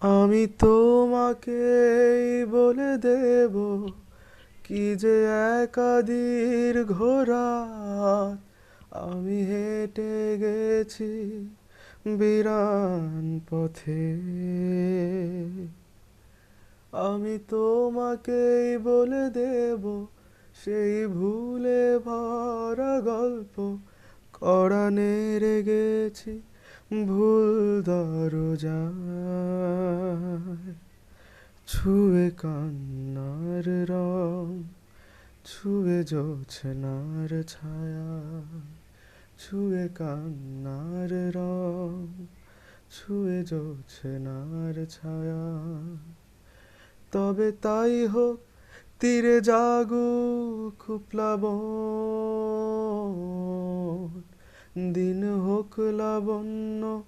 আমি তোমাকেই বলে দেব কি যে একাদির ঘোরাত আমি হেঁটে গেছি বিরান পথে। আমি তোমাকেই বলে দেব সেই ভুলে ভরা গল্প কড়া নেড়ে গেছি ভুল দরজায়। ছুঁয়ে কান্নার রং, ছুঁয়ে জোছনার ছায়া, ছুঁয়ে কান্নার রং, ছুঁয়ে জোছনার ছায়া। তবে তাই হোক, তীরে জাগুক প্লাবন, দিন হোক লাবণ্য